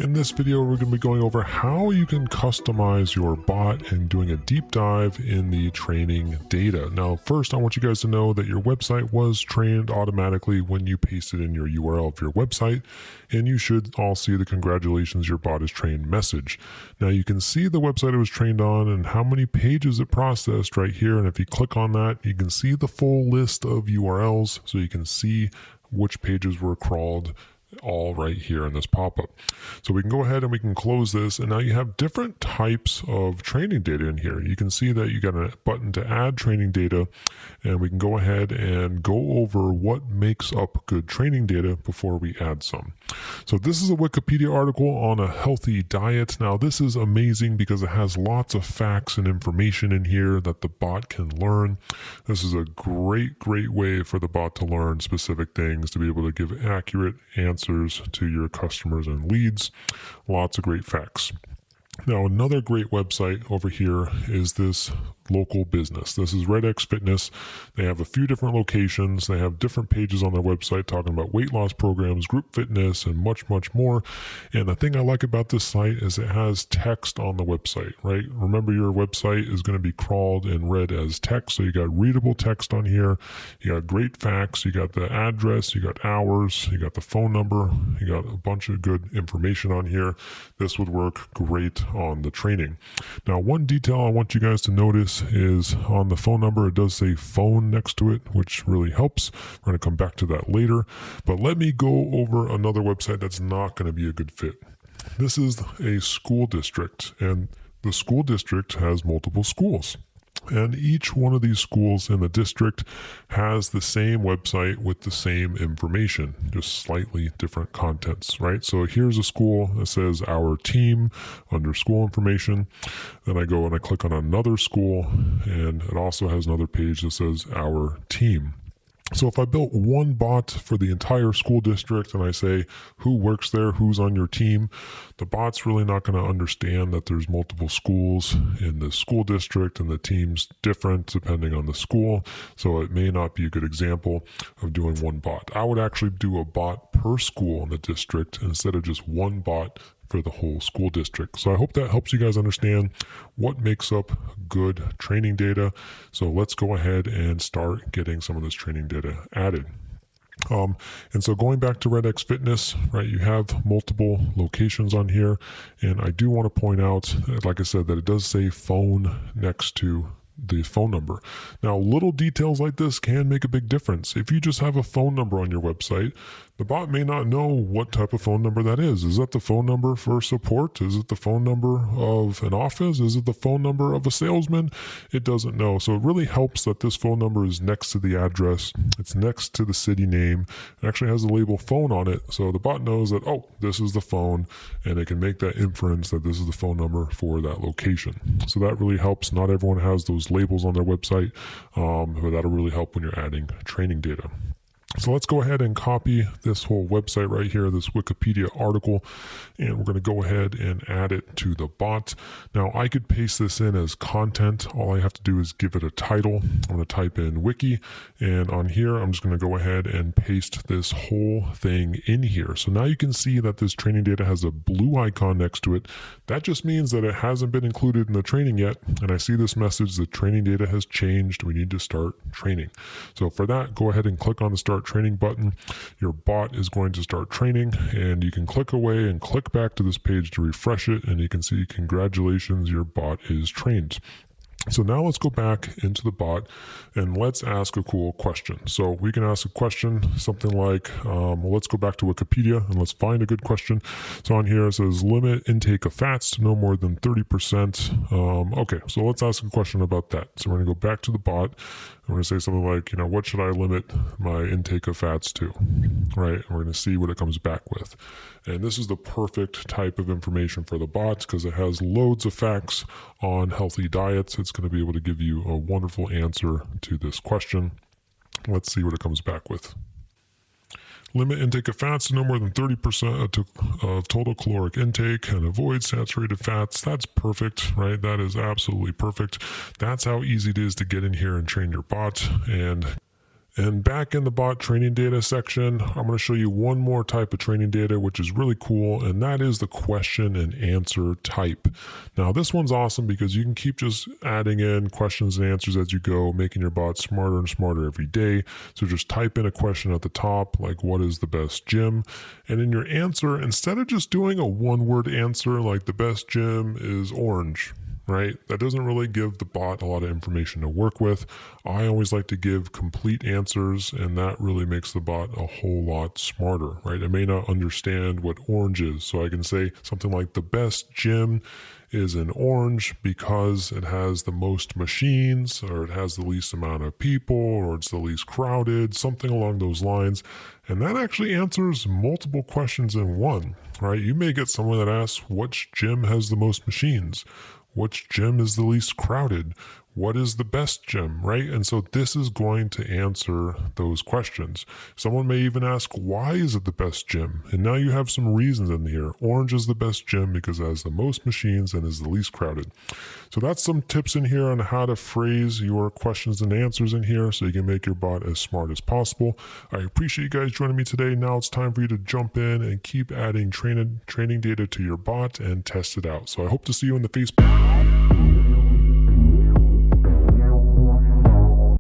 In this video, we're going to be going over how you can customize your bot and doing a deep dive in the training data. Now, first, I want you guys to know that your website was trained automatically when you pasted in your URL of your website, and you should all see the congratulations, your bot is trained message. Now, you can see the website it was trained on and how many pages it processed right here. And if you click on that, you can see the full list of URLs, so you can see which pages were crawled all right here in this pop-up. So we can go ahead and we can close this, and now you have different types of training data in here. You can see that you got a button to add training data, and we can go ahead and go over what makes up good training data before we add some. So this is a Wikipedia article on a healthy diet. Now this is amazing because it has lots of facts and information in here that the bot can learn. This is a great way for the bot to learn specific things, to be able to give accurate answers to your customers and leads. Lots of great facts. Now, another great website over here is this local business. This is RedX Fitness. They have a few different locations. They have different pages on their website talking about weight loss programs, group fitness, and much more. And the thing I like about this site is it has text on the website, right? Remember, your website is going to be crawled and read as text. So you got readable text on here. You got great facts. You got the address. You got hours. You got the phone number. You got a bunch of good information on here. This would work great on the training. Now, one detail I want you guys to notice is on the phone number, it does say phone next to it, which really helps. We're going to come back to that later, but let me go over another website that's not going to be a good fit. This is a school district, and the school district has multiple schools. And each one of these schools in the district has the same website with the same information, just slightly different contents, right? So here's a school that says our team under school information. Then I go and I click on another school, and it also has another page that says our team. So if I built one bot for the entire school district and I say who works there, who's on your team, the bot's really not going to understand that there's multiple schools in the school district and the team's different depending on the school. So it may not be a good example of doing one bot. I would actually do a bot per school in the district instead of just one bot for the whole school district. So I hope that helps you guys understand what makes up good training data. So let's go ahead and start getting some of this training data added. And so going back to RedX Fitness, right, you have multiple locations on here. And I do want to point out, like I said, that it does say phone next to the phone number. Now, little details like this can make a big difference. If you just have a phone number on your website, the bot may not know what type of phone number that is. Is that the phone number for support? Is it the phone number of an office? Is it the phone number of a salesman? It doesn't know. So it really helps that this phone number is next to the address. It's next to the city name. It actually has the label phone on it. So the bot knows that, oh, this is the phone, and it can make that inference that this is the phone number for that location. So that really helps. Not everyone has those labels on their website, but that'll really help when you're adding training data. So let's go ahead and copy this whole website right here, this Wikipedia article, and we're going to go ahead and add it to the bot. Now, I could paste this in as content. All I have to do is give it a title. I'm going to type in wiki, and on here, I'm just going to go ahead and paste this whole thing in here. So now you can see that this training data has a blue icon next to it. That just means that it hasn't been included in the training yet, and I see this message, the training data has changed. We need to start training. So for that, go ahead and click on the Start Training button. Your bot is going to start training, and you can click away and click back to this page to refresh it, and you can see congratulations, your bot is trained. So now let's go back into the bot and let's ask a cool question. So we can ask a question, something like, well, let's go back to Wikipedia and let's find a good question. So on here it says limit intake of fats to no more than 30%. Okay, so let's ask a question about that. So we're going to go back to the bot. I'm going to say something like, what should I limit my intake of fats to, right? And we're going to see what it comes back with. And this is the perfect type of information for the bot because it has loads of facts on healthy diets. It's going to be able to give you a wonderful answer to this question. Let's see what it comes back with. Limit intake of fats to no more than 30% of total caloric intake and avoid saturated fats. That's perfect, right? That is absolutely perfect. That's how easy it is to get in here and train your bot. And And back in the bot training data section, I'm going to show you one more type of training data, which is really cool, and that is the question and answer type. Now, this one's awesome because you can keep just adding in questions and answers as you go, making your bot smarter and smarter every day. So just type in a question at the top, like what is the best gym? And in your answer, instead of just doing a one-word answer like the best gym is orange, right? That doesn't really give the bot a lot of information to work with. I always like to give complete answers, and that really makes the bot a whole lot smarter, right? It may not understand what orange is, so I can say something like the best gym is in orange because it has the most machines, or it has the least amount of people, or it's the least crowded, something along those lines. And that actually answers multiple questions in one, right? You may get someone that asks, which gym has the most machines? Which gym is the least crowded? What is the best gym, right? And so this is going to answer those questions. Someone may even ask, why is it the best gym? And now you have some reasons in here. Orange is the best gym because it has the most machines and is the least crowded. So that's some tips in here on how to phrase your questions and answers in here so you can make your bot as smart as possible. I appreciate you guys joining me today. Now it's time for you to jump in and keep adding training data to your bot and test it out. So I hope to see you in the Facebook.